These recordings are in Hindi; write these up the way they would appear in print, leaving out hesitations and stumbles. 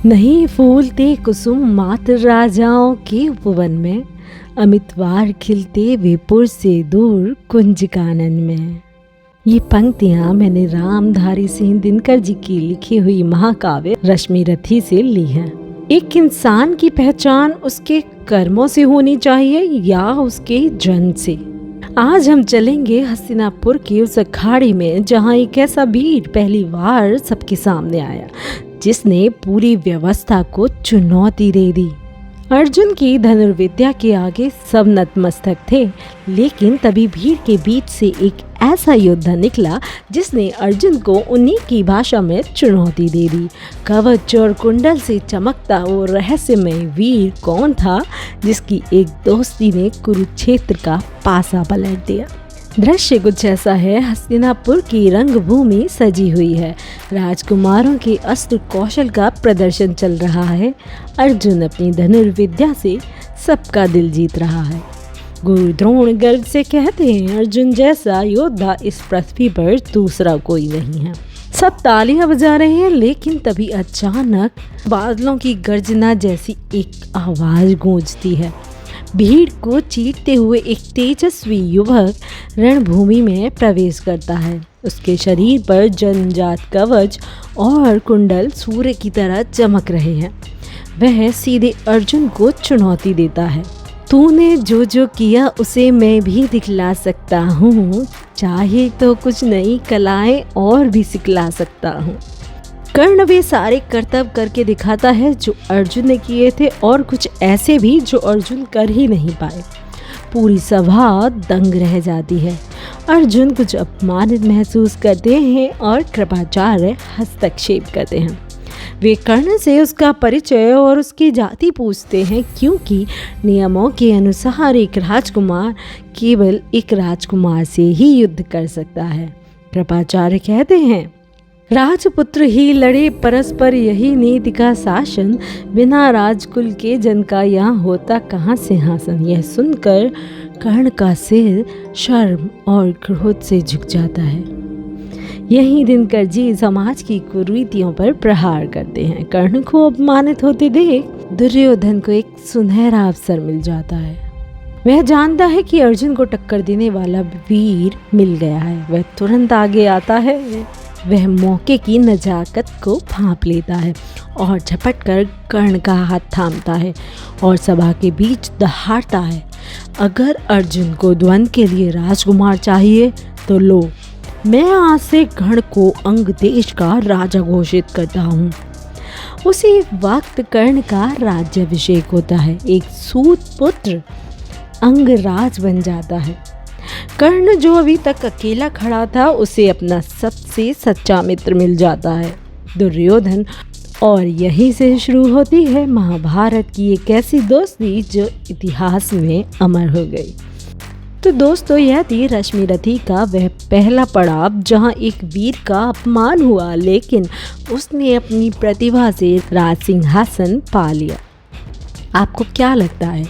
नहीं फूलते कुसुम मात्र राजाओं के उपवन में, अमितवार खिलते विपुर से दूर कुंज कानन में। ये पंक्तियां मैंने रामधारी सिंह दिनकर जी की लिखी हुई महाकाव्य रश्मिरथी से ली हैं। एक इंसान की पहचान उसके कर्मों से होनी चाहिए या उसके जन्म से। आज हम चलेंगे हस्तिनापुर की उस अखाड़ी में जहां एक ऐसा वीर पहली बार सबके सामने आया जिसने पूरी व्यवस्था को चुनौती दे दी। अर्जुन की धनुर्विद्या के आगे सब नतमस्तक थे, लेकिन तभी भीड़ के बीच से एक ऐसा योद्धा निकला जिसने अर्जुन को उन्हीं की भाषा में चुनौती दे दी। कवच और कुंडल से चमकता वो रहस्यमय वीर कौन था जिसकी एक दोस्ती ने कुरुक्षेत्र का पासा पलट दिया। दृश्य कुछ ऐसा है। हस्तिनापुर की रंगभूमि सजी हुई है, राजकुमारों के अस्त्र कौशल का प्रदर्शन चल रहा है। अर्जुन अपनी धनुर्विद्या से सबका दिल जीत रहा है। गुरु द्रोण गर्व से कहते हैं, अर्जुन जैसा योद्धा इस पृथ्वी पर दूसरा कोई नहीं है। सब तालियां बजा रहे हैं, लेकिन तभी अचानक बादलों की गर्जना जैसी एक आवाज गूंजती है। भीड़ को चीरते हुए एक तेजस्वी युवक रणभूमि में प्रवेश करता है। उसके शरीर पर जन्मजात कवच और कुंडल सूर्य की तरह चमक रहे हैं। वह सीधे अर्जुन को चुनौती देता है, तूने जो जो किया उसे मैं भी दिखला सकता हूँ, चाहे तो कुछ नई कलाएं और भी सिखला सकता हूँ। कर्ण वे सारे करतब करके दिखाता है जो अर्जुन ने किए थे, और कुछ ऐसे भी जो अर्जुन कर ही नहीं पाए। पूरी सभा दंग रह जाती है। अर्जुन कुछ अपमानित महसूस करते हैं और कृपाचार्य हस्तक्षेप करते हैं। वे कर्ण से उसका परिचय और उसकी जाति पूछते हैं, क्योंकि नियमों के अनुसार एक राजकुमार केवल एक राजकुमार से ही युद्ध कर सकता है। कृपाचार्य कहते हैं, राजपुत्र ही लड़े परस्पर, यही नीति का शासन, बिना राजकुल के जन का यहाँ होता कहाँ सिंहासन। यह सुनकर कर्ण का सिर शर्म और क्रोध से झुक जाता है। यही दिनकर जी समाज की कुरीतियों पर प्रहार करते हैं। कर्ण को अपमानित होते देख दुर्योधन को एक सुनहरा अवसर मिल जाता है। वह जानता है कि अर्जुन को टक्कर देने वाला वीर मिल गया है। वह तुरंत आगे आता है। वह मौके की नजाकत को भांप लेता है और झपट कर कर्ण का हाथ थामता है और सभा के बीच दहाड़ता है, अगर अर्जुन को द्वंद्व के लिए राजकुमार चाहिए तो लो, मैं आज से कर्ण को अंग देश का राजा घोषित करता हूँ। उसी वक्त कर्ण का राज्याभिषेक होता है। एक सूत पुत्र अंगराज बन जाता है। कर्ण जो अभी तक अकेला खड़ा था, उसे अपना सबसे सच्चा मित्र मिल जाता है, दुर्योधन। और यहीं से शुरू होती है महाभारत की एक ऐसी दोस्ती जो इतिहास में अमर हो गई। तो दोस्तों, यह थी रश्मिरथी का वह पहला पड़ाव जहां एक वीर का अपमान हुआ, लेकिन उसने अपनी प्रतिभा से राज सिंहासन पा लिया। आपको क्या लगता है,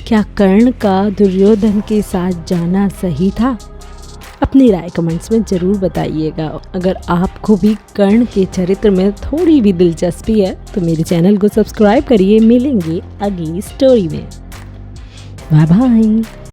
क्या कर्ण का दुर्योधन के साथ जाना सही था? अपनी राय कमेंट्स में ज़रूर बताइएगा। अगर आपको भी कर्ण के चरित्र में थोड़ी भी दिलचस्पी है तो मेरे चैनल को सब्सक्राइब करिए। मिलेंगे अगली स्टोरी में। Bye bye.